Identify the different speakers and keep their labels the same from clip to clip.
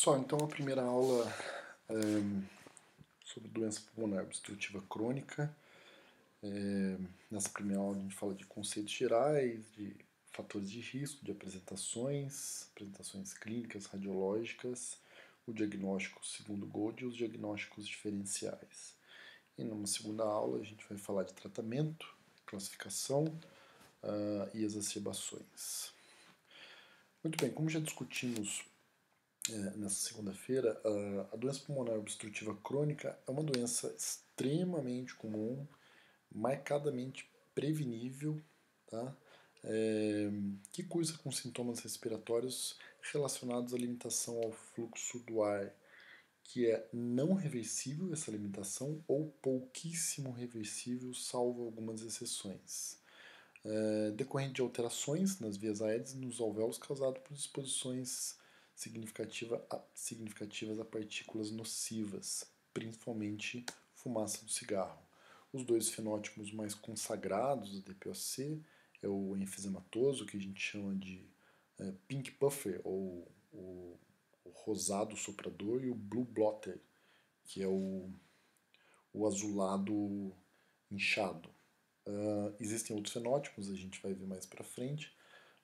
Speaker 1: Pessoal, então a primeira aula sobre doença pulmonar obstrutiva crônica. Nessa primeira aula a gente fala de conceitos gerais, de fatores de risco, de apresentações clínicas, radiológicas, o diagnóstico segundo Gold e os diagnósticos diferenciais. E numa segunda aula a gente vai falar de tratamento, classificação e exacerbações. Muito bem, como já discutimos nessa segunda-feira, a doença pulmonar obstrutiva crônica é uma doença extremamente comum, marcadamente prevenível, tá? Que cursa com sintomas respiratórios relacionados à limitação ao fluxo do ar, que é não reversível essa limitação ou pouquíssimo reversível, salvo algumas exceções. Decorrente de alterações nas vias aéreas e nos alvéolos causado por exposições significativas a partículas nocivas, principalmente fumaça do cigarro. Os dois fenótipos mais consagrados do DPOC é o enfisematoso, que a gente chama de pink puffer, ou o rosado soprador, e o blue blotter, que é o azulado inchado. Existem outros fenótipos, a gente vai ver mais para frente,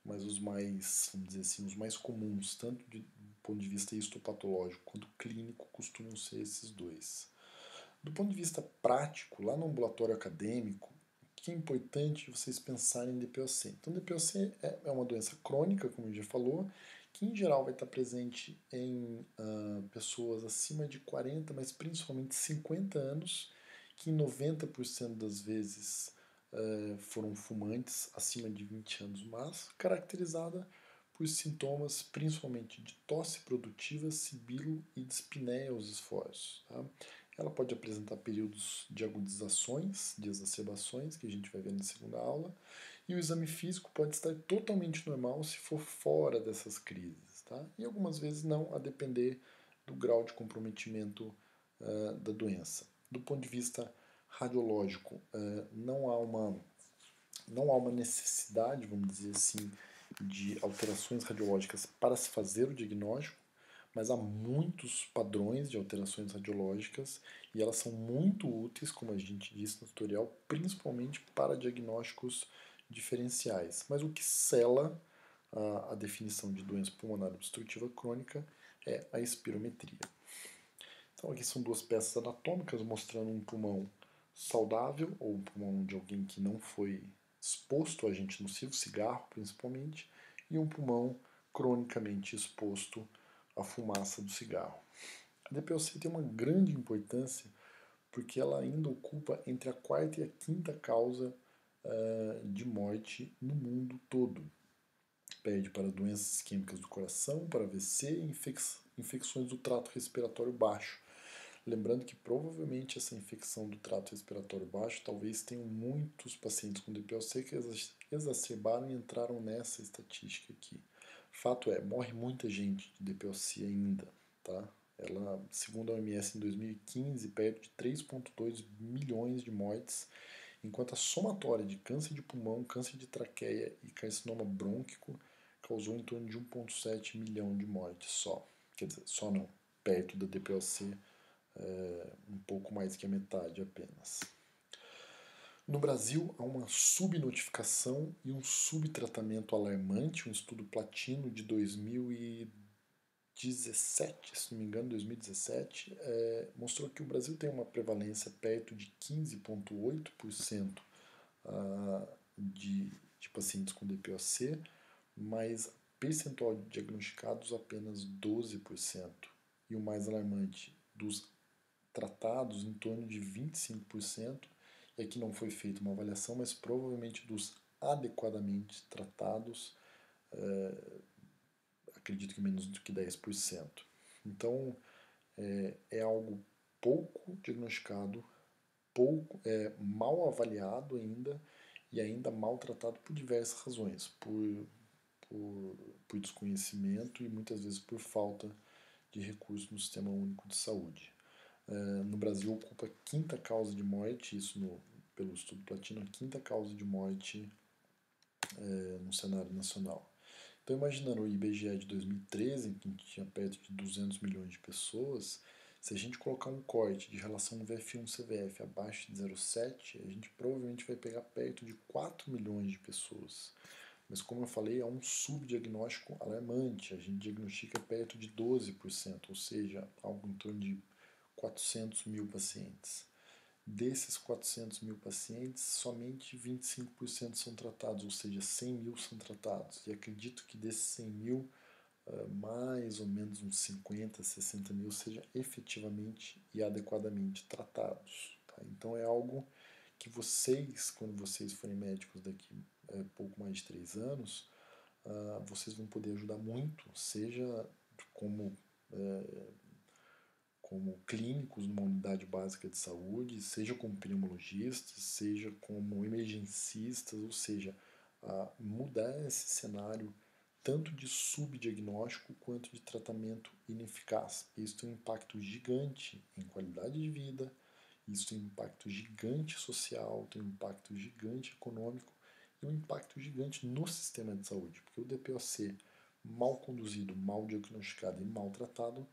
Speaker 1: mas os mais, vamos dizer assim, os mais comuns, tanto do ponto de vista histopatológico quanto clínico, costumam ser esses dois. Do ponto de vista prático, lá no ambulatório acadêmico, o que é importante vocês pensarem em DPOC? Então, DPOC é uma doença crônica, como a gente já falou, que em geral vai estar presente em pessoas acima de 40, mas principalmente 50 anos, que em 90% das vezes foram fumantes acima de 20 anos, mas caracterizada por sintomas principalmente de tosse produtiva, sibilo e dispneia aos esforços. Tá? Ela pode apresentar períodos de agudizações, de exacerbações, que a gente vai ver na segunda aula, e o exame físico pode estar totalmente normal se for fora dessas crises, tá? E algumas vezes não, a depender do grau de comprometimento da doença. Do ponto de vista radiológico, não há uma necessidade, vamos dizer assim, de alterações radiológicas para se fazer o diagnóstico, mas há muitos padrões de alterações radiológicas e elas são muito úteis, como a gente disse no tutorial, principalmente para diagnósticos diferenciais. Mas o que sela a definição de doença pulmonar obstrutiva crônica é a espirometria. Então aqui são duas peças anatômicas mostrando um pulmão saudável, ou um pulmão de alguém que não foi exposto a agente nocivo, cigarro principalmente, e um pulmão cronicamente exposto à fumaça do cigarro. A DPOC tem uma grande importância porque ela ainda ocupa entre a quarta e a quinta causa de morte no mundo todo. Perde para doenças isquêmicas do coração, para AVC e infecções do trato respiratório baixo. Lembrando que provavelmente essa infecção do trato respiratório baixo talvez tenham muitos pacientes com DPOC que exacerbaram e entraram nessa estatística aqui. Fato é, morre muita gente de DPOC ainda, tá? Ela, segundo a OMS, em 2015, perto de 3,2 milhões de mortes, enquanto a somatória de câncer de pulmão, câncer de traqueia e carcinoma brônquico causou em torno de 1,7 milhão de mortes só. Quer dizer, só não, perto da DPOC, um pouco mais que a metade apenas. No Brasil, há uma subnotificação e um subtratamento alarmante. Um estudo platino de 2017, se não me engano, 2017, mostrou que o Brasil tem uma prevalência perto de 15,8% de pacientes com DPOC, mas percentual de diagnosticados apenas 12%. E o mais alarmante, dos tratados em torno de 25%, e aqui não foi feita uma avaliação, mas provavelmente dos adequadamente tratados, acredito que menos do que 10%. Então, é algo pouco diagnosticado, mal avaliado ainda, e ainda mal tratado por diversas razões, por desconhecimento e muitas vezes por falta de recursos no Sistema Único de Saúde. No Brasil ocupa a quinta causa de morte, isso pelo estudo platino, a quinta causa de morte no cenário nacional. Então, imaginando o IBGE de 2013, em que tinha perto de 200 milhões de pessoas, se a gente colocar um corte de relação VF1-CVF abaixo de 0,7, a gente provavelmente vai pegar perto de 4 milhões de pessoas. Mas, como eu falei, é um subdiagnóstico alarmante. A gente diagnostica perto de 12%, ou seja, algo em torno de 400 mil pacientes. Desses 400 mil pacientes, somente 25% são tratados, ou seja, 100 mil são tratados. E acredito que desses 100 mil, mais ou menos uns 50, 60 mil sejam efetivamente e adequadamente tratados. Tá? Então é algo que vocês, quando vocês forem médicos daqui pouco mais de 3 anos, vocês vão poder ajudar muito, seja como como clínicos numa unidade básica de saúde, seja como pneumologistas, seja como emergencistas, ou seja, mudar esse cenário tanto de subdiagnóstico quanto de tratamento ineficaz. Isso tem um impacto gigante em qualidade de vida, isso tem um impacto gigante social, tem um impacto gigante econômico e um impacto gigante no sistema de saúde, porque o DPOC mal conduzido, mal diagnosticado e mal tratado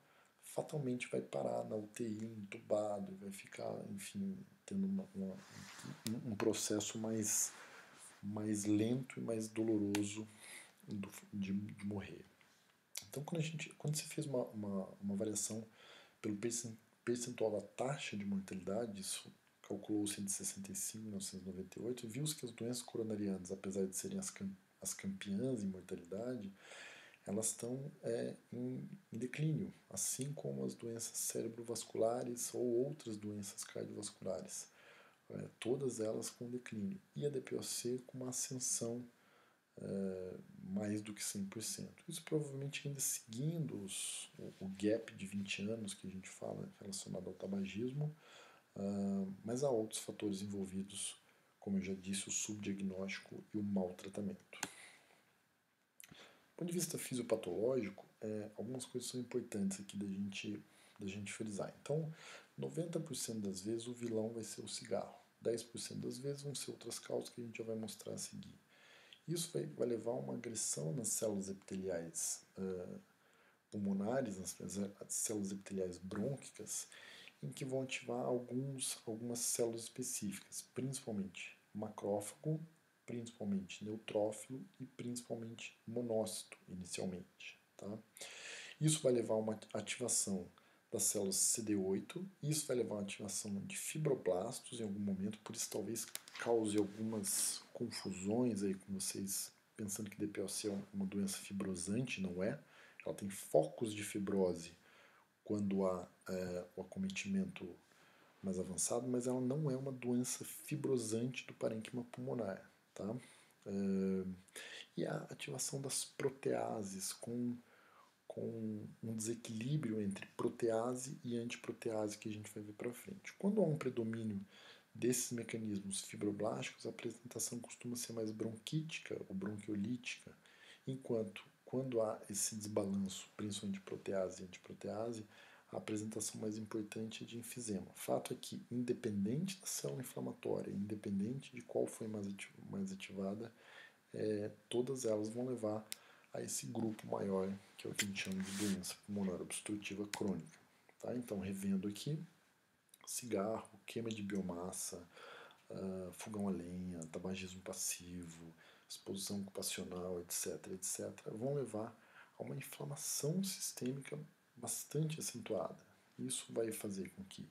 Speaker 1: fatalmente vai parar na UTI, entubado, vai ficar, enfim, tendo um processo mais lento e mais doloroso de morrer. Então, quando você fez uma variação pelo percentual da taxa de mortalidade, isso calculou-se entre 65 e 1998, viu-se que as doenças coronarianas, apesar de serem as campeãs em mortalidade, elas estão em declínio, assim como as doenças cerebrovasculares ou outras doenças cardiovasculares. Todas elas com declínio. E a DPOC com uma ascensão mais do que 100%. Isso provavelmente ainda seguindo o gap de 20 anos que a gente fala relacionado ao tabagismo, mas há outros fatores envolvidos, como eu já disse, o subdiagnóstico e o mau tratamento. Do ponto de vista fisiopatológico, algumas coisas são importantes aqui da gente frisar. Então, 90% das vezes o vilão vai ser o cigarro, 10% das vezes vão ser outras causas que a gente já vai mostrar a seguir. Isso vai levar a uma agressão nas células epiteliais pulmonares, nas células epiteliais brônquicas, em que vão ativar algumas células específicas, principalmente macrófago, principalmente neutrófilo e principalmente monócito, inicialmente. Tá? Isso vai levar a uma ativação das células CD8, isso vai levar a uma ativação de fibroblastos em algum momento, por isso talvez cause algumas confusões aí com vocês, pensando que DPOC é uma doença fibrosante, não é? Ela tem focos de fibrose quando há o acometimento mais avançado, mas ela não é uma doença fibrosante do parênquima pulmonar. Tá? E a ativação das proteases com um desequilíbrio entre protease e antiprotease que a gente vai ver para frente. Quando há um predomínio desses mecanismos fibroblásticos, a apresentação costuma ser mais bronquítica ou bronquiolítica, enquanto quando há esse desbalanço, principalmente de protease e antiprotease, a apresentação mais importante é de enfisema. Fato é que, independente da célula inflamatória, independente de qual foi mais ativada, todas elas vão levar a esse grupo maior, que é o que a gente chama de doença pulmonar obstrutiva crônica. Tá? Então, revendo aqui, cigarro, queima de biomassa, fogão a lenha, tabagismo passivo, exposição ocupacional, etc., etc., vão levar a uma inflamação sistêmica bastante acentuada. Isso vai fazer com que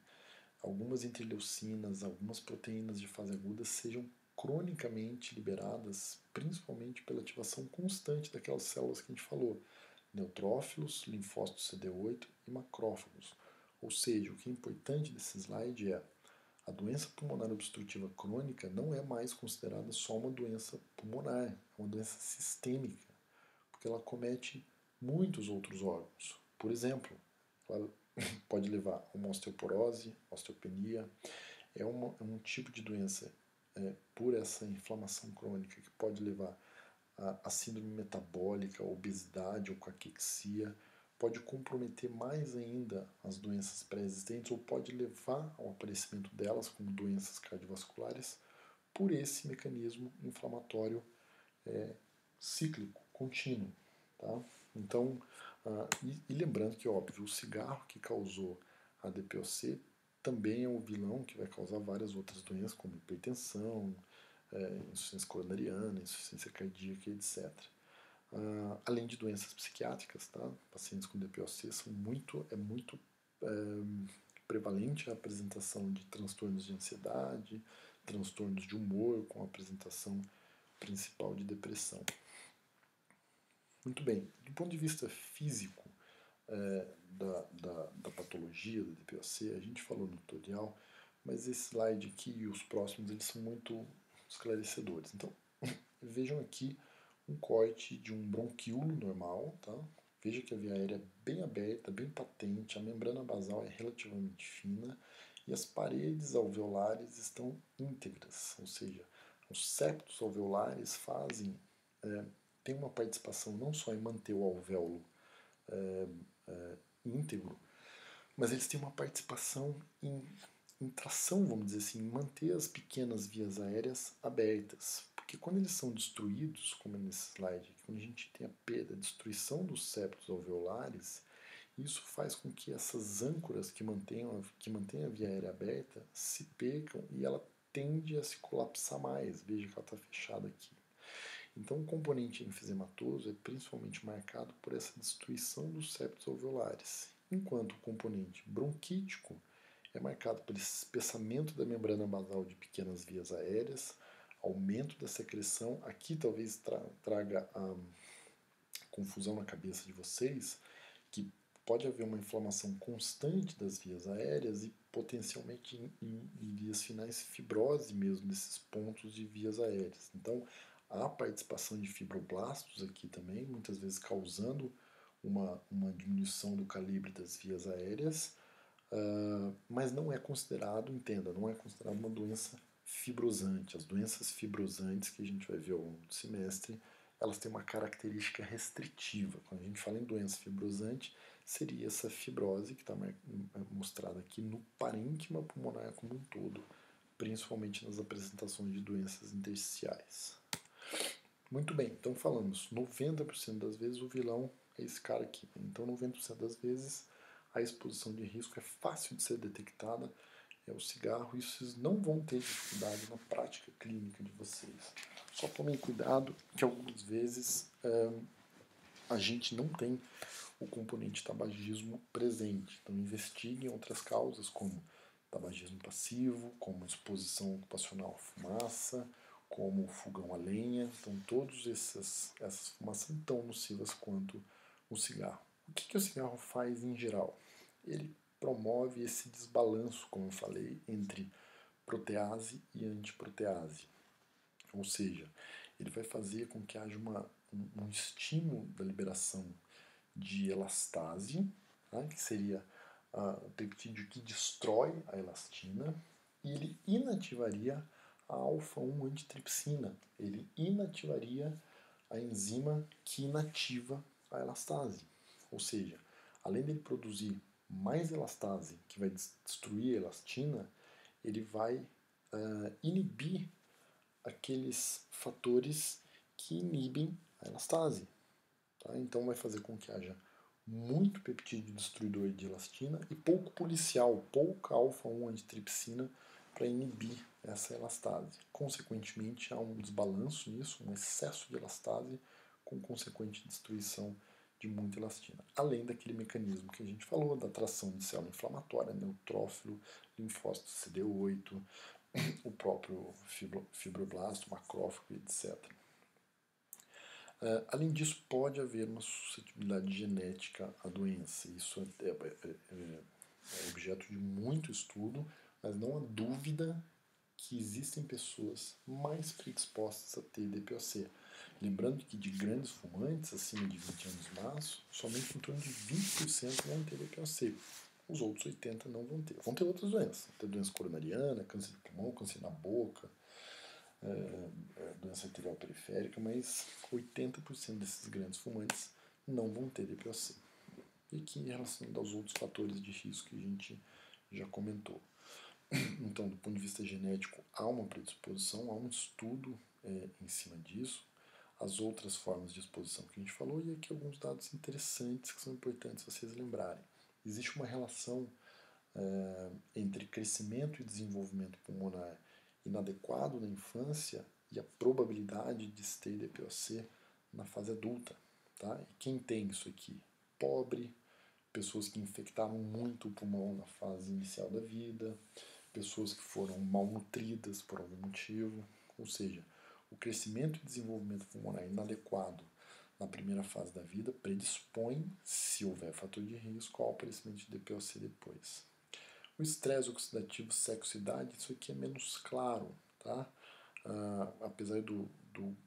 Speaker 1: algumas interleucinas, algumas proteínas de fase aguda sejam cronicamente liberadas, principalmente pela ativação constante daquelas células que a gente falou, neutrófilos, linfócitos CD8 e macrófagos. Ou seja, o que é importante desse slide é a doença pulmonar obstrutiva crônica não é mais considerada só uma doença pulmonar, é uma doença sistêmica, porque ela comete muitos outros órgãos. Por exemplo, ela pode levar a uma osteoporose, osteopenia, é um tipo de doença por essa inflamação crônica que pode levar a síndrome metabólica, a obesidade ou caquexia, pode comprometer mais ainda as doenças pré-existentes ou pode levar ao aparecimento delas como doenças cardiovasculares por esse mecanismo inflamatório cíclico, contínuo. tá? Então, e lembrando que, óbvio, o cigarro que causou a DPOC também é o vilão que vai causar várias outras doenças, como hipertensão, insuficiência coronariana, insuficiência cardíaca, etc. Além de doenças psiquiátricas, tá? Pacientes com DPOC é muito prevalente a apresentação de transtornos de ansiedade, transtornos de humor, com a apresentação principal de depressão. Muito bem, do ponto de vista físico da patologia da DPOC, a gente falou no tutorial, mas esse slide aqui e os próximos eles são muito esclarecedores. Então, vejam aqui um corte de um bronquíolo normal, tá? Veja que a via aérea é bem aberta, bem patente, a membrana basal é relativamente fina e as paredes alveolares estão íntegras, ou seja, os septos alveolares têm uma participação não só em manter o alvéolo íntegro, mas eles têm uma participação em tração, vamos dizer assim, em manter as pequenas vias aéreas abertas. Porque quando eles são destruídos, como é nesse slide, quando a gente tem a perda, a destruição dos septos alveolares, isso faz com que essas âncoras que mantêm a via aérea aberta se percam e ela tende a se colapsar mais. Veja que ela está fechada aqui. Então, o componente enfisematoso é principalmente marcado por essa destruição dos septos alveolares, enquanto o componente bronquítico é marcado pelo espessamento da membrana basal de pequenas vias aéreas, aumento da secreção. Aqui talvez traga a confusão na cabeça de vocês, que pode haver uma inflamação constante das vias aéreas e potencialmente em vias finais fibrose mesmo desses pontos de vias aéreas. Então, há participação de fibroblastos aqui também, muitas vezes causando uma diminuição do calibre das vias aéreas, mas não é considerado, entenda, não é considerado uma doença fibrosante. As doenças fibrosantes que a gente vai ver ao longo do semestre, elas têm uma característica restritiva. Quando a gente fala em doença fibrosante, seria essa fibrose que está mostrada aqui no parênquima pulmonar como um todo, principalmente nas apresentações de doenças intersticiais. Muito bem, então falamos, 90% das vezes o vilão é esse cara aqui. Então 90% das vezes a exposição de risco é fácil de ser detectada, é o cigarro, e vocês não vão ter dificuldade na prática clínica de vocês. Só tomem cuidado que algumas vezes a gente não tem o componente tabagismo presente. Então investiguem outras causas como tabagismo passivo, como exposição ocupacional à fumaça, como fogão a lenha. Então todas essas fumaças são tão nocivas quanto o cigarro. O que o cigarro faz em geral? Ele promove esse desbalanço, como eu falei, entre protease e antiprotease. Ou seja, ele vai fazer com que haja um estímulo da liberação de elastase, tá? Que seria o peptídeo que destrói a elastina, e ele inativaria a alfa-1 antitripsina. Ele inativaria a enzima que inativa a elastase. Ou seja, além dele produzir mais elastase, que vai destruir a elastina, ele vai inibir aqueles fatores que inibem a elastase. Tá? Então vai fazer com que haja muito peptídeo destruidor de elastina e pouco policial, pouca alfa-1 antitripsina para inibir essa elastase. Consequentemente, há um desbalanço nisso, um excesso de elastase com consequente destruição de muita elastina. Além daquele mecanismo que a gente falou, da atração de célula inflamatória, neutrófilo, linfócito CD8, o próprio fibroblasto, macrófago, etc. Além disso, pode haver uma suscetibilidade genética à doença. Isso é objeto de muito estudo, mas não há dúvida que existem pessoas mais predispostas a ter DPOC. Lembrando que de grandes fumantes, acima de 20 anos março, somente em torno de 20% vão ter DPOC. Os outros 80% não vão ter. Vão ter outras doenças. Vão ter doença coronariana, câncer de pulmão, câncer na boca, doença arterial periférica, mas 80% desses grandes fumantes não vão ter DPOC. E que relacionado aos outros fatores de risco que a gente já comentou. Então, do ponto de vista genético, há uma predisposição, há um estudo em cima disso. as outras formas de exposição que a gente falou, e aqui alguns dados interessantes que são importantes vocês lembrarem. Existe uma relação entre crescimento e desenvolvimento pulmonar inadequado na infância e a probabilidade de se ter DPOC na fase adulta. Tá? E quem tem isso aqui? Pobre, pessoas que infectaram muito o pulmão na fase inicial da vida, pessoas que foram malnutridas por algum motivo, ou seja, o crescimento e desenvolvimento pulmonar inadequado na primeira fase da vida predispõe, se houver fator de risco, ao aparecimento de DPOC depois. O estresse oxidativo, sexo e idade, isso aqui é menos claro, tá? Apesar do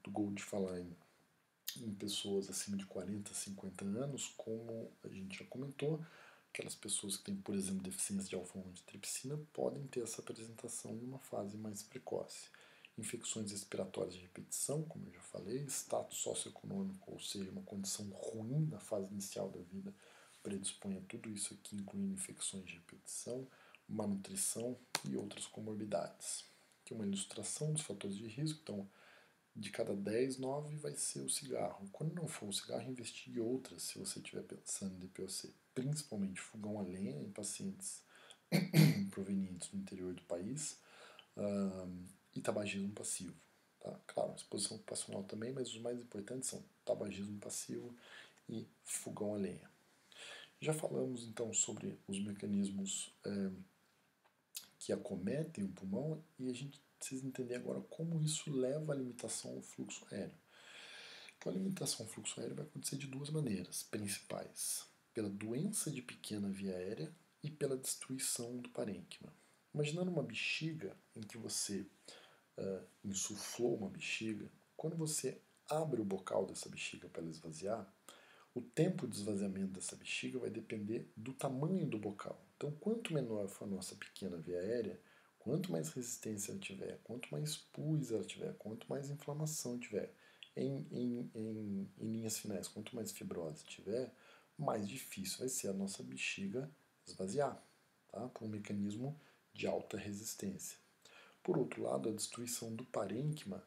Speaker 1: Gold falar em pessoas acima de 40, 50 anos, como a gente já comentou, aquelas pessoas que têm, por exemplo, deficiência de alfa-1-antitripsina podem ter essa apresentação em uma fase mais precoce. Infecções respiratórias de repetição, como eu já falei, status socioeconômico, ou seja, uma condição ruim na fase inicial da vida, predispõe a tudo isso aqui, incluindo infecções de repetição, malnutrição e outras comorbidades. Aqui uma ilustração dos fatores de risco, então, de cada 10, 9 vai ser o cigarro. Quando não for o cigarro, investigue outras se você estiver pensando em DPOC, principalmente fogão a lenha em pacientes provenientes do interior do país e tabagismo passivo. Tá? Claro, exposição ocupacional também, mas os mais importantes são tabagismo passivo e fogão a lenha. Já falamos então sobre os mecanismos que acometem o pulmão e a gente precisa entender agora como isso leva à limitação ao fluxo aéreo. Então, a limitação ao fluxo aéreo vai acontecer de duas maneiras principais: pela doença de pequena via aérea e pela destruição do parênquima. Imaginando uma bexiga em que você insuflou uma bexiga, quando você abre o bocal dessa bexiga para ela esvaziar, o tempo de esvaziamento dessa bexiga vai depender do tamanho do bocal. Então, quanto menor for a nossa pequena via aérea, quanto mais resistência ela tiver, quanto mais pus ela tiver, quanto mais inflamação tiver, em linhas finais, quanto mais fibrose tiver, mais difícil vai ser a nossa bexiga esvaziar, tá? Por um mecanismo de alta resistência. Por outro lado, a destruição do parênquima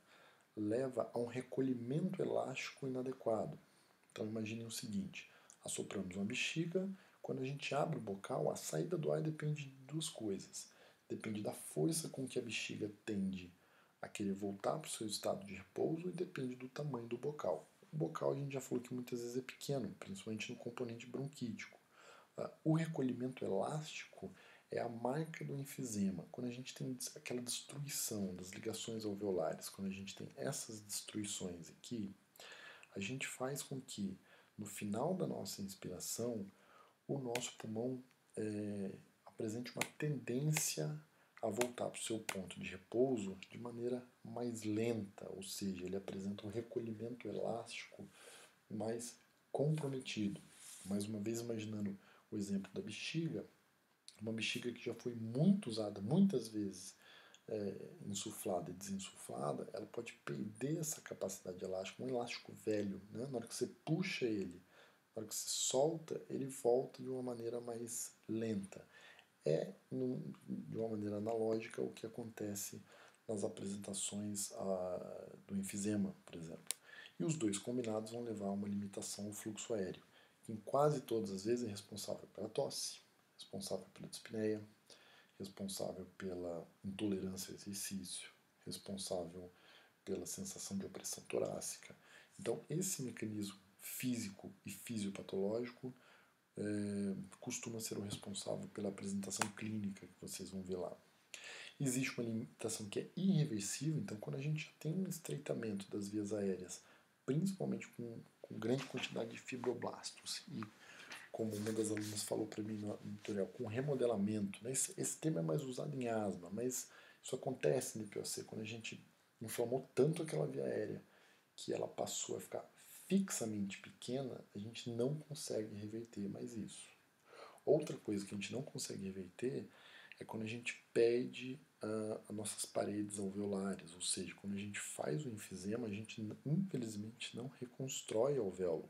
Speaker 1: leva a um recolhimento elástico inadequado. Então imaginem o seguinte: assopramos uma bexiga, quando a gente abre o bocal, a saída do ar depende de duas coisas. Depende da força com que a bexiga tende a querer voltar para o seu estado de repouso e depende do tamanho do bocal. O bocal a gente já falou que muitas vezes é pequeno, principalmente no componente bronquítico. O recolhimento elástico é a marca do enfisema. Quando a gente tem aquela destruição das ligações alveolares, quando a gente tem essas destruições aqui, a gente faz com que, no final da nossa inspiração, o nosso pulmão apresente uma tendência a voltar para o seu ponto de repouso de maneira mais lenta, ou seja, ele apresenta um recolhimento elástico mais comprometido. Mais uma vez, imaginando o exemplo da bexiga, uma bexiga que já foi muito usada muitas vezes, insuflada e desinsuflada, ela pode perder essa capacidade elástica, um elástico velho, né? Na hora que você puxa ele, na hora que você solta, ele volta de uma maneira mais lenta. De uma maneira analógica, o que acontece nas apresentações do enfisema, por exemplo. E os dois combinados vão levar a uma limitação ao fluxo aéreo, que em quase todas as vezes é responsável pela tosse, responsável pela dispneia, responsável pela intolerância ao exercício, responsável pela sensação de opressão torácica. Então, esse mecanismo físico e fisiopatológico costuma ser o responsável pela apresentação clínica que vocês vão ver lá. Existe uma limitação que é irreversível, então quando a gente tem um estreitamento das vias aéreas, principalmente com grande quantidade de fibroblastos, e como uma das alunas falou para mim no tutorial, com remodelamento, né? Esse termo é mais usado em asma, mas isso acontece no DPOC, quando a gente inflamou tanto aquela via aérea que ela passou a ficar fixamente pequena, a gente não consegue reverter mais isso. Outra coisa que a gente não consegue reverter é quando a gente perde as nossas paredes alveolares, ou seja, quando a gente faz o enfisema, a gente infelizmente não reconstrói o alvéolo.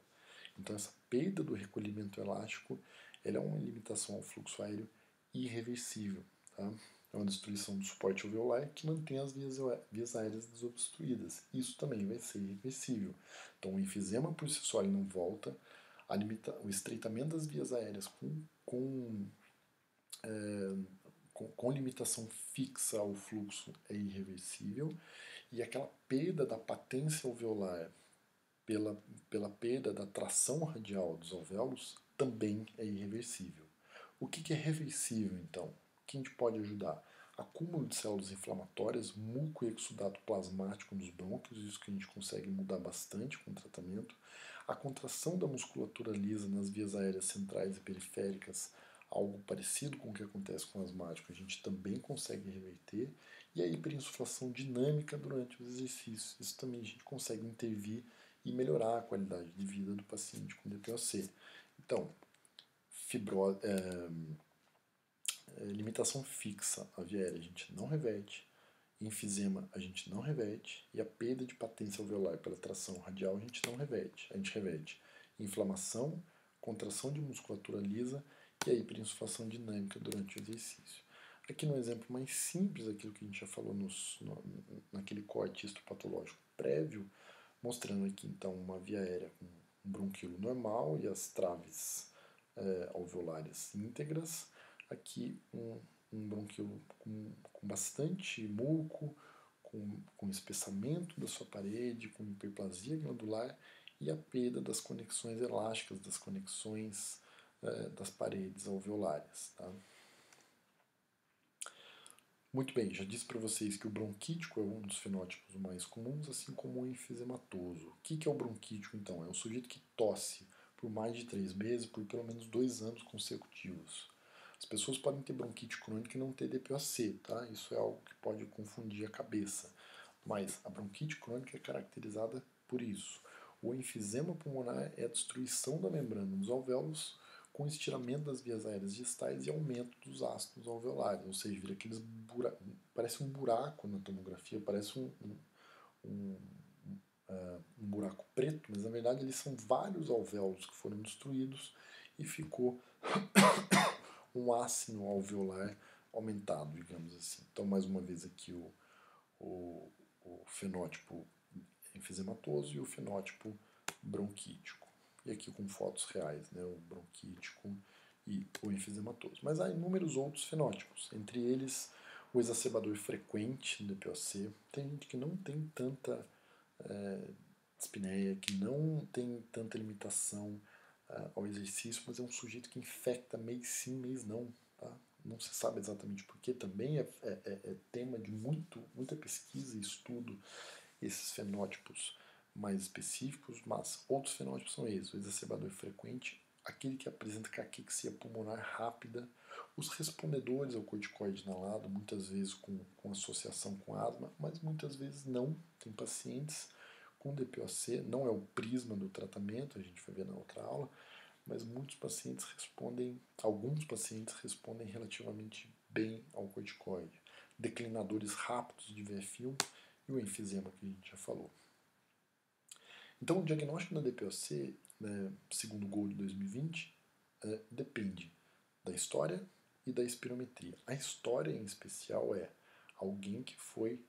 Speaker 1: Então essa perda do recolhimento elástico ela é uma limitação ao fluxo aéreo irreversível. Tá? É uma destruição do suporte alveolar que mantém as vias aéreas desobstruídas. Isso também vai ser irreversível. Então, o enfisema por si só ele não volta. O estreitamento das vias aéreas com limitação fixa ao fluxo é irreversível. E aquela perda da patência alveolar pela perda da tração radial dos alvéolos também é irreversível. O que é reversível, então? O que a gente pode ajudar? Acúmulo de células inflamatórias, muco e exudato plasmático nos brônquios, isso que a gente consegue mudar bastante com o tratamento. A contração da musculatura lisa nas vias aéreas centrais e periféricas, algo parecido com o que acontece com o asmático, a gente também consegue reverter. E a hiperinsuflação dinâmica durante os exercícios, isso também a gente consegue intervir e melhorar a qualidade de vida do paciente com DPOC. Então, limitação fixa aviária a gente não reverte, enfisema a gente não reverte e a perda de patência alveolar pela tração radial a gente não reverte. A gente reverte inflamação, contração de musculatura lisa e a hiperinsuflação dinâmica durante o exercício. Aqui no exemplo mais simples, aquilo que a gente já falou naquele corte histopatológico prévio, mostrando aqui então uma via aérea com um bronquíolo normal e as traves alveolares íntegras. Aqui um bronquíolo com bastante muco, com espessamento da sua parede, com hiperplasia glandular e a perda das conexões elásticas, das conexões das paredes alveolares. Tá? Muito bem, já disse para vocês que o bronquítico é um dos fenótipos mais comuns, assim como o enfisematoso. O que é o bronquítico, então? É um sujeito que tosse por mais de 3 meses, por pelo menos 2 anos consecutivos. As pessoas podem ter bronquite crônica e não ter DPOC, tá? Isso é algo que pode confundir a cabeça. Mas a bronquite crônica é caracterizada por isso. O enfisema pulmonar é a destruição da membrana dos alvéolos com estiramento das vias aéreas distais e aumento dos ácidos alveolares, ou seja, vira aqueles parece um buraco na tomografia, parece um buraco preto, mas na verdade eles são vários alvéolos que foram destruídos e ficou um ácido alveolar aumentado, digamos assim. Então, mais uma vez aqui o fenótipo enfisematoso e o fenótipo bronquítico. E aqui com fotos reais, né, o bronquítico e o enfisematoso. Mas há inúmeros outros fenótipos, entre eles o exacerbador frequente no DPOC. Tem gente que não tem tanta dispneia, que não tem tanta limitação ao exercício, mas é um sujeito que infecta mês sim, mês não. Tá? Não se sabe exatamente porquê, também é tema de muita pesquisa e estudo esses fenótipos mais específicos, mas outros fenótipos são esses: o exacerbador frequente, aquele que apresenta caquexia pulmonar rápida, os respondedores ao corticoide inalado, muitas vezes com associação com asma, mas muitas vezes não. Tem pacientes com DPOC, não é o prisma do tratamento, a gente vai ver na outra aula, mas alguns pacientes respondem relativamente bem ao corticoide. Declinadores rápidos de VF1 e o enfisema que a gente já falou. Então, o diagnóstico da DPOC, né, segundo o Gold de 2020, depende da história e da espirometria. A história, em especial, é alguém que foi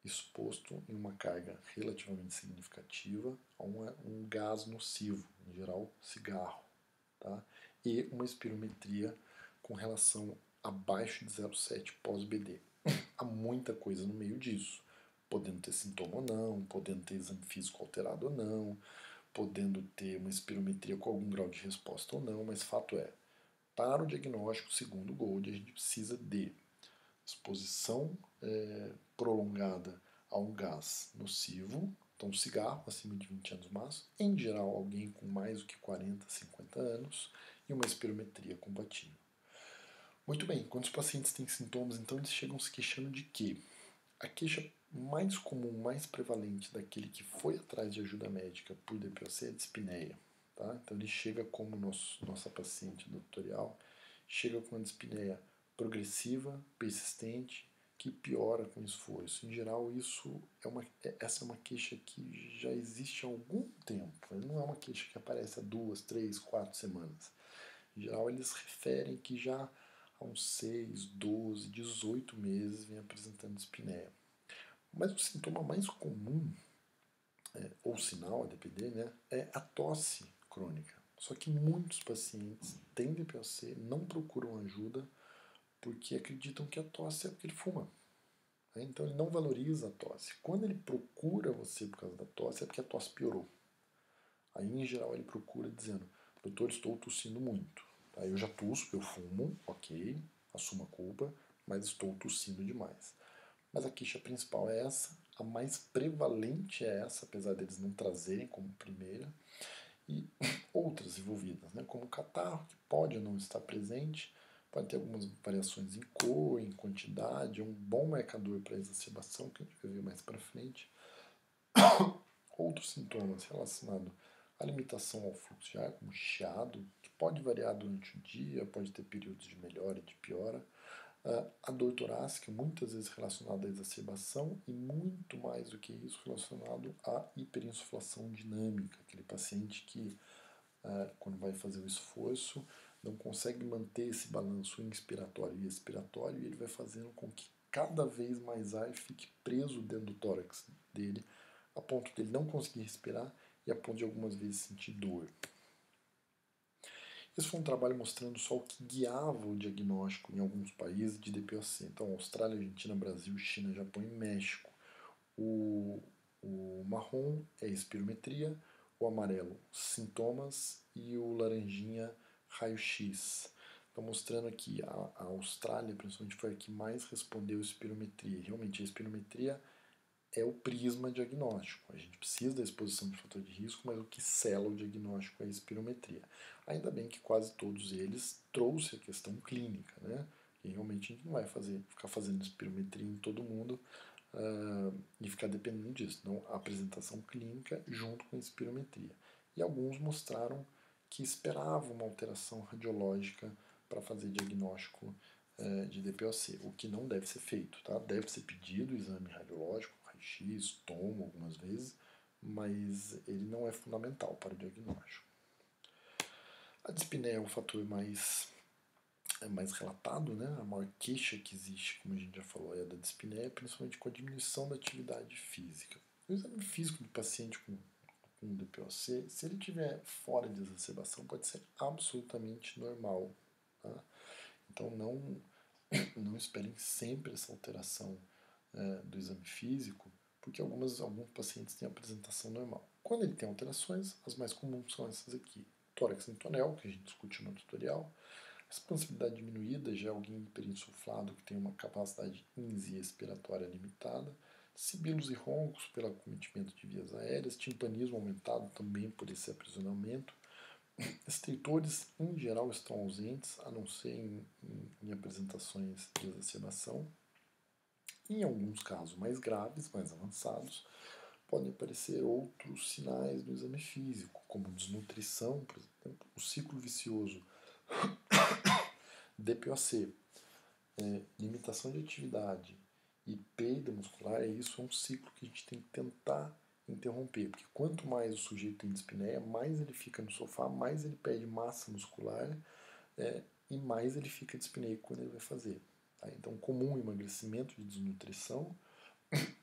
Speaker 1: exposto em uma carga relativamente significativa a um gás nocivo, em geral cigarro, tá? E uma espirometria com relação abaixo de 0,7 pós-BD. Há muita coisa no meio disso, podendo ter sintoma ou não, podendo ter exame físico alterado ou não, podendo ter uma espirometria com algum grau de resposta ou não, mas fato é, para o diagnóstico segundo o Gold, a gente precisa de exposição prolongada a um gás nocivo, então cigarro acima de 20 anos máximo, em geral alguém com mais do que 40, 50 anos, e uma espirometria compatível. Muito bem, quando os pacientes têm sintomas, então eles chegam se queixando de quê? A queixa mais comum, mais prevalente daquele que foi atrás de ajuda médica por DPOC é a dispneia. Tá? Então ele chega como nossa paciente do tutorial, chega com uma dispneia progressiva, persistente, que piora com esforço. Em geral, essa é uma queixa que já existe há algum tempo. Não é uma queixa que aparece há 2, 3, 4 semanas. Em geral, eles referem que já há uns 6, 12, 18 meses vem apresentando dispneia. Mas o sintoma mais comum, ou sinal, a depender, né, é a tosse crônica. Só que muitos pacientes têm DPOC, não procuram ajuda porque acreditam que a tosse é porque ele fuma. Né? Então ele não valoriza a tosse. Quando ele procura você por causa da tosse, é porque a tosse piorou. Aí em geral ele procura dizendo: doutor, estou tossindo muito. Aí eu já tosso, eu fumo, ok, assumo a culpa, mas estou tossindo demais. Mas a queixa principal é essa, a mais prevalente é essa, apesar deles não trazerem como primeira, e outras envolvidas, né, como o catarro, que pode ou não estar presente, pode ter algumas variações em cor, em quantidade, é um bom marcador para exacerbação, que a gente vai ver mais para frente. Outros sintomas relacionados à limitação ao fluxo de ar, como chiado, que pode variar durante o dia, pode ter períodos de melhora e de piora. A dor torácica, muitas vezes relacionada à exacerbação e muito mais do que isso relacionado à hiperinsuflação dinâmica, aquele paciente que quando vai fazer o esforço não consegue manter esse balanço inspiratório e expiratório e ele vai fazendo com que cada vez mais ar fique preso dentro do tórax dele, a ponto dele não conseguir respirar e a ponto de algumas vezes sentir dor. Esse foi um trabalho mostrando só o que guiava o diagnóstico em alguns países de DPOC. Então, Austrália, Argentina, Brasil, China, Japão e México. O marrom é espirometria, o amarelo sintomas e o laranjinha raio-x. Então, mostrando que a Austrália, principalmente, foi a que mais respondeu espirometria. Realmente, a espirometria é o prisma diagnóstico. A gente precisa da exposição de fator de risco, mas o que sela o diagnóstico é a espirometria. Ainda bem que quase todos eles trouxe a questão clínica, né? E realmente a gente não vai ficar fazendo espirometria em todo mundo e ficar dependendo disso. Então, a apresentação clínica junto com a espirometria. E alguns mostraram que esperavam uma alteração radiológica para fazer diagnóstico de DPOC, o que não deve ser feito, tá? Deve ser pedido o exame radiológico, raio-x, tomo algumas vezes, mas ele não é fundamental para o diagnóstico. A dispneia é o fator mais relatado, né? A maior queixa que existe, como a gente já falou, é a da dispneia, principalmente com a diminuição da atividade física. O exame físico do paciente com DPOC, se ele estiver fora de exacerbação, pode ser absolutamente normal. Tá? Então não esperem sempre essa alteração do exame físico, porque alguns pacientes têm apresentação normal. Quando ele tem alterações, as mais comuns são essas aqui. Tórax em tonel, que a gente discutiu no tutorial. Expansibilidade diminuída, já é alguém hiperinsuflado que tem uma capacidade INSI expiratória limitada. Sibilos e roncos pelo acometimento de vias aéreas. Timpanismo aumentado também por esse aprisionamento. Estritores, em geral, estão ausentes, a não ser em apresentações de exacerbação. Em alguns casos mais graves, mais avançados, podem aparecer outros sinais do exame físico, como desnutrição, por exemplo, o ciclo vicioso DPOC, limitação de atividade e perda muscular, isso é um ciclo que a gente tem que tentar interromper, porque quanto mais o sujeito tem dispneia, mais ele fica no sofá, mais ele perde massa muscular e mais ele fica dispneico quando ele vai fazer. Tá? Então, comum emagrecimento de desnutrição,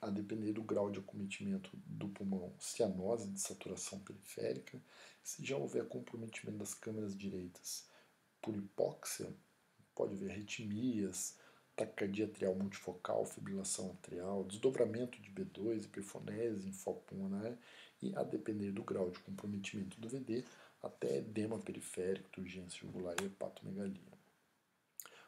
Speaker 1: a depender do grau de acometimento do pulmão, cianose de saturação periférica. Se já houver comprometimento das câmaras direitas por hipóxia, pode haver arritmias, taquicardia atrial multifocal, fibrilação atrial, desdobramento de B2, hiperfonese em foco pulmonar e, a depender do grau de comprometimento do VD, até edema periférico, urgência jugular e hepatomegalia.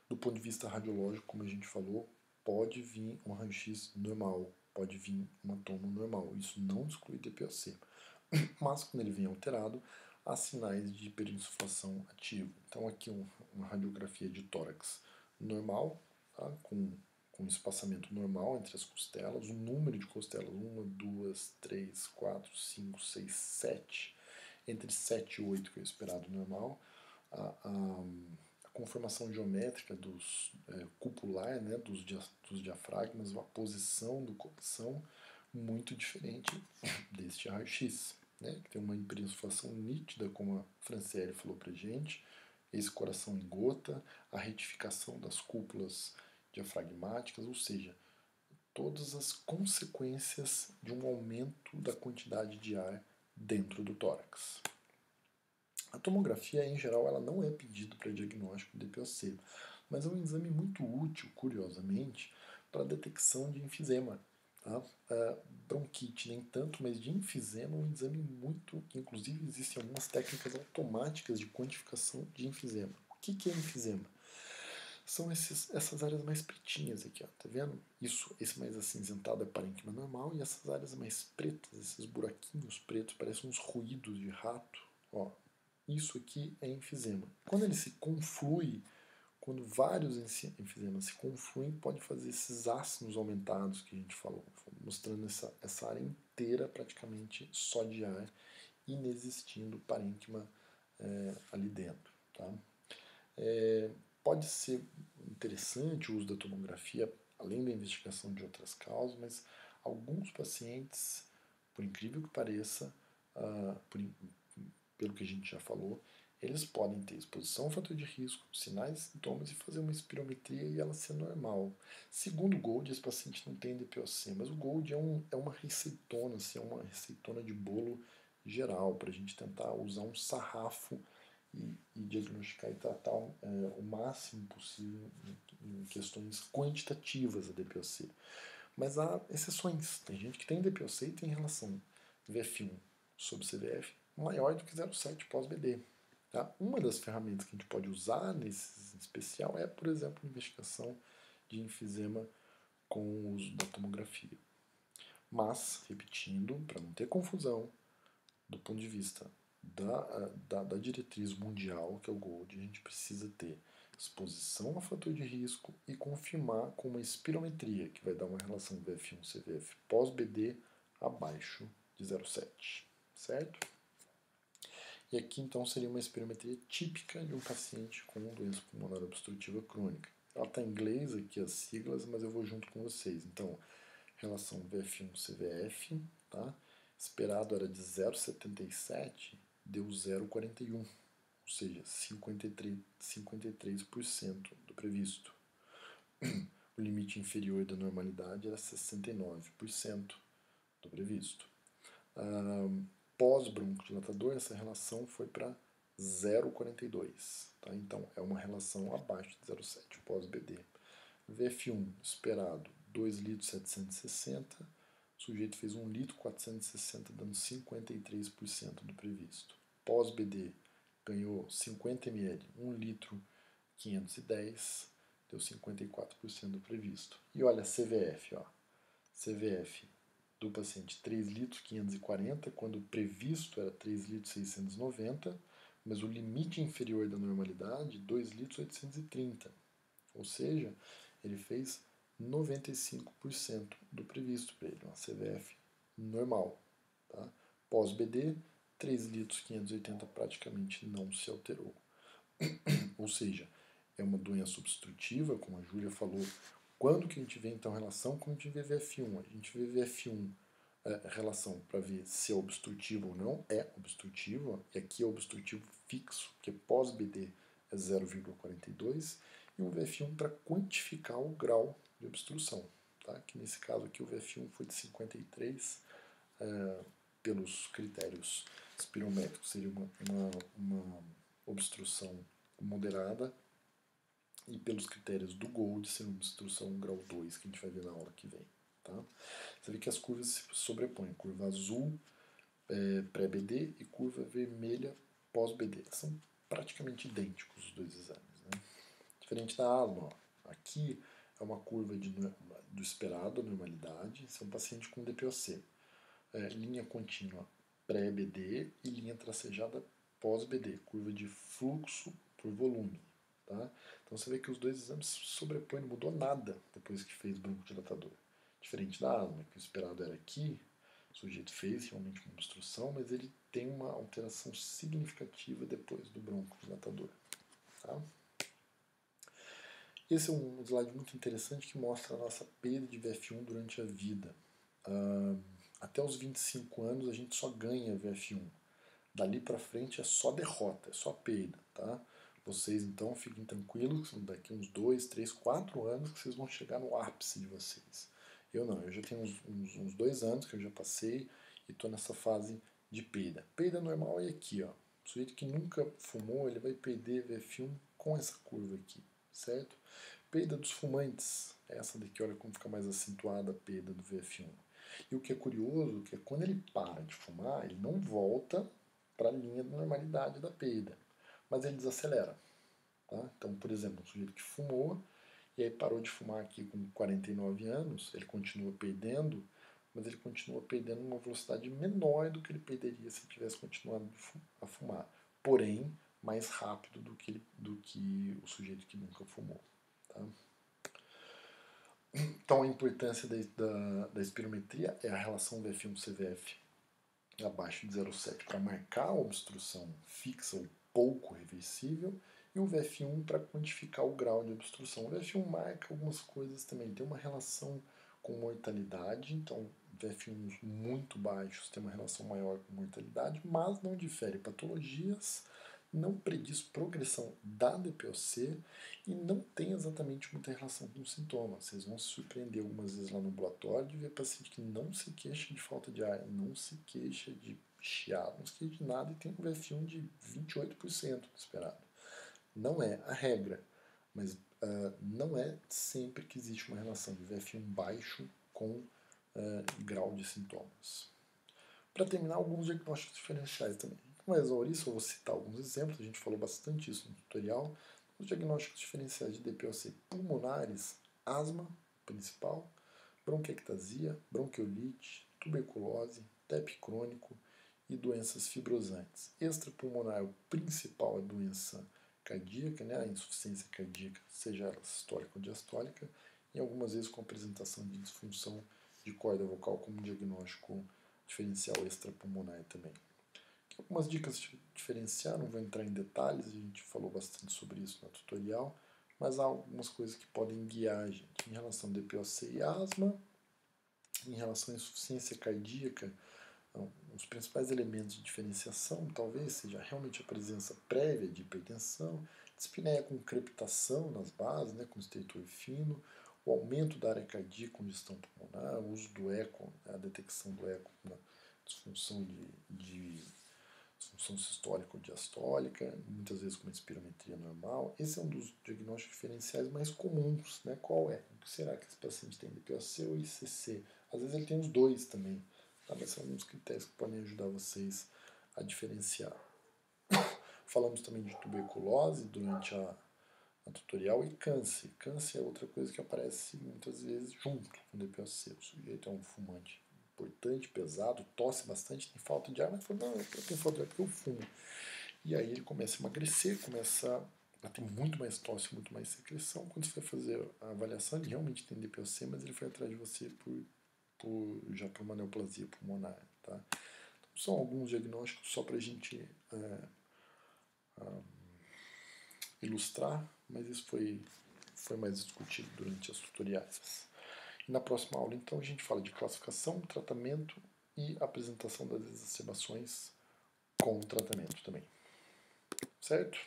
Speaker 1: Do ponto de vista radiológico, como a gente falou, pode vir um raio-x normal, pode vir uma tomo normal. Isso não exclui DPOC. Mas quando ele vem alterado, há sinais de hiperinsuflação ativa. Então aqui uma radiografia de tórax normal, tá? com espaçamento normal entre as costelas, o número de costelas, 1, 2, 3, 4, 5, 6, 7, entre 7 e 8 que é o esperado normal. A conformação geométrica cupular, né, dos diafragmas, a posição do coração, muito diferente deste raio-x, né, que tem uma hiperinsuflação nítida, como a Franciele falou pra gente, esse coração em gota, a retificação das cúpulas diafragmáticas, ou seja, todas as consequências de um aumento da quantidade de ar dentro do tórax. A tomografia, em geral, ela não é pedida para diagnóstico de DPOC, mas é um exame muito útil, curiosamente, para a detecção de enfisema. Tá? Bronquite nem tanto, mas de enfisema é um exame muito... Inclusive, existem algumas técnicas automáticas de quantificação de enfisema. O que é enfisema? São essas áreas mais pretinhas aqui, ó, tá vendo? Esse mais acinzentado é parênquima normal, e essas áreas mais pretas, esses buraquinhos pretos, parecem uns ruídos de rato, ó. Isso aqui é enfisema. Quando ele se conflui, quando vários enfisemas se confluem, pode fazer esses ácidos aumentados que a gente falou, mostrando essa área inteira praticamente só de ar, inexistindo parênquima ali dentro. Tá? Pode ser interessante o uso da tomografia, além da investigação de outras causas, mas alguns pacientes, por incrível que pareça, pelo que a gente já falou, eles podem ter exposição ao fator de risco, sinais e sintomas e fazer uma espirometria e ela ser normal. Segundo o Gold, esse paciente não tem DPOC, mas o Gold é uma receitona, assim, é uma receitona de bolo geral, para a gente tentar usar um sarrafo e diagnosticar e tratar o máximo possível em questões quantitativas a DPOC. Mas há exceções. Tem gente que tem DPOC e tem relação VF1 sobre CVF maior do que 0,7 pós-BD. Tá? Uma das ferramentas que a gente pode usar nesse especial é, por exemplo, a investigação de enfisema com o uso da tomografia. Mas, repetindo, para não ter confusão, do ponto de vista da diretriz mundial, que é o GOLD, a gente precisa ter exposição a fator de risco e confirmar com uma espirometria, que vai dar uma relação VF1-CVF pós-BD abaixo de 0,7, certo? E aqui então seria uma espirometria típica de um paciente com doença pulmonar obstrutiva crônica. Ela está em inglês aqui as siglas, mas eu vou junto com vocês. Então, relação VF1-CVF, tá? Esperado era de 0,77, deu 0,41, ou seja, 53% do previsto. O limite inferior da normalidade era 69% do previsto. Pós-broncodilatador, essa relação foi para 0,42. Tá? Então, é uma relação abaixo de 0,7, pós-BD. VF1 esperado, 2 litros 760. O sujeito fez 1 litro 460, dando 53% do previsto. Pós-BD ganhou 50 ml, 1 litro 510, deu 54% do previsto. E olha a CVF, ó. CVF do paciente 3 litros 540, quando o previsto era 3 litros 690, mas o limite inferior da normalidade 2 litros 830. Ou seja, ele fez 95% do previsto para ele, uma CVF normal. Tá? Pós-BD, 3 litros 580 praticamente não se alterou. Ou seja, é uma doença obstrutiva, como a Júlia falou. Quando que a gente vê então relação? Quando a gente vê VF1. A gente vê VF1 relação para ver se é obstrutivo ou não. É obstrutivo, e aqui é obstrutivo fixo, que pós-BD é 0,42, e um VF1 para quantificar o grau de obstrução. Tá? Que nesse caso aqui o VF1 foi de 53, pelos critérios espirométricos, seria uma obstrução moderada, e pelos critérios do Gold, seria uma obstrução grau 2, que a gente vai ver na aula que vem. Tá? Você vê que as curvas se sobrepõem, curva azul pré-BD e curva vermelha pós-BD. São praticamente idênticos os dois exames. Né? Diferente da asma, ó. Aqui é uma curva do esperado, a normalidade, esse é um paciente com DPOC. Linha contínua pré-BD e linha tracejada pós-BD, curva de fluxo por volume. Tá? Então você vê que os dois exames se sobrepõem, não mudou nada depois que fez broncodilatador. Diferente da asma, que o esperado era aqui, o sujeito fez realmente uma obstrução, mas ele tem uma alteração significativa depois do broncodilatador. Tá? Esse é um slide muito interessante que mostra a nossa perda de VF1 durante a vida. Até os 25 anos a gente só ganha VF1. Dali para frente é só derrota, é só perda. Tá? Vocês, então, fiquem tranquilos, daqui uns 2, 3, 4 anos que vocês vão chegar no ápice de vocês. Eu não, eu já tenho uns 2 anos que eu já passei e estou nessa fase de peida. Peida normal é aqui, ó. O sujeito que nunca fumou, ele vai perder VF1 com essa curva aqui, certo? Peida dos fumantes, essa daqui, olha como fica mais acentuada a peida do VF1. E o que é curioso, que é quando ele para de fumar, ele não volta para a linha de normalidade da peida, mas ele desacelera. Tá? Então, por exemplo, um sujeito que fumou e aí parou de fumar aqui com 49 anos, ele continua perdendo, mas ele continua perdendo uma velocidade menor do que ele perderia se ele tivesse continuado a fumar. Porém, mais rápido do que o sujeito que nunca fumou. Tá? Então, a importância da espirometria é a relação VF1-CVF abaixo de 0,7 para marcar a obstrução fixa ou pouco reversível, e o VF1 para quantificar o grau de obstrução. O VF1 marca algumas coisas também, tem uma relação com mortalidade, então VF1 muito baixos tem uma relação maior com mortalidade, mas não difere patologias, não prediz progressão da DPOC e não tem exatamente muita relação com sintomas. Vocês vão se surpreender algumas vezes lá no ambulatório de ver paciente que não se queixa de falta de ar, não se queixa de chiado, não se queixa de nada e tem um VF1 de 28% esperado. Não é a regra, mas não é sempre que existe uma relação de VF1 baixo com grau de sintomas. Para terminar, alguns diagnósticos diferenciais também. Não é exaurir isso, eu vou citar alguns exemplos, a gente falou bastante isso no tutorial. Os diagnósticos diferenciais de DPOC pulmonares, asma principal, bronquiectasia, bronquiolite, tuberculose, TEP crônico e doenças fibrosantes. Extrapulmonar, o principal é doença cardíaca, né, a insuficiência cardíaca, seja ela sistólica ou diastólica, e algumas vezes com apresentação de disfunção de corda vocal como diagnóstico diferencial extrapulmonar também. Aqui algumas dicas de diferenciar, não vou entrar em detalhes, a gente falou bastante sobre isso no tutorial, mas há algumas coisas que podem guiar a gente em relação a DPOC e asma, em relação à insuficiência cardíaca. Então, os principais elementos de diferenciação talvez seja realmente a presença prévia de hipertensão, dispneia com crepitação nas bases, né, com estertor fino, o aumento da área cardíaca, congestão pulmonar, o uso do eco, a detecção do eco na disfunção disfunção sistólica ou diastólica, muitas vezes com uma espirometria normal. Esse é um dos diagnósticos diferenciais mais comuns. Né? Qual é? O que será que esse paciente tem, DPOC ou ICC? Às vezes ele tem os dois também, tá? Mas são alguns critérios que podem ajudar vocês a diferenciar. Falamos também de tuberculose durante a tutorial e câncer. Câncer é outra coisa que aparece muitas vezes junto com o DPOC. O sujeito é um fumante importante, pesado, tosse bastante, tem falta de ar, mas fala, não, eu tenho falta de ar porque eu fumo. E aí ele começa a emagrecer, começa a ter muito mais tosse, muito mais secreção. Quando você vai fazer a avaliação, ele realmente tem DPOC, mas ele foi atrás de você já por uma neoplasia pulmonar. Tá? Então, são alguns diagnósticos só para a gente ilustrar, mas isso foi mais discutido durante as tutoriais. E na próxima aula, então, a gente fala de classificação, tratamento e apresentação das exacerbações com o tratamento também. Certo?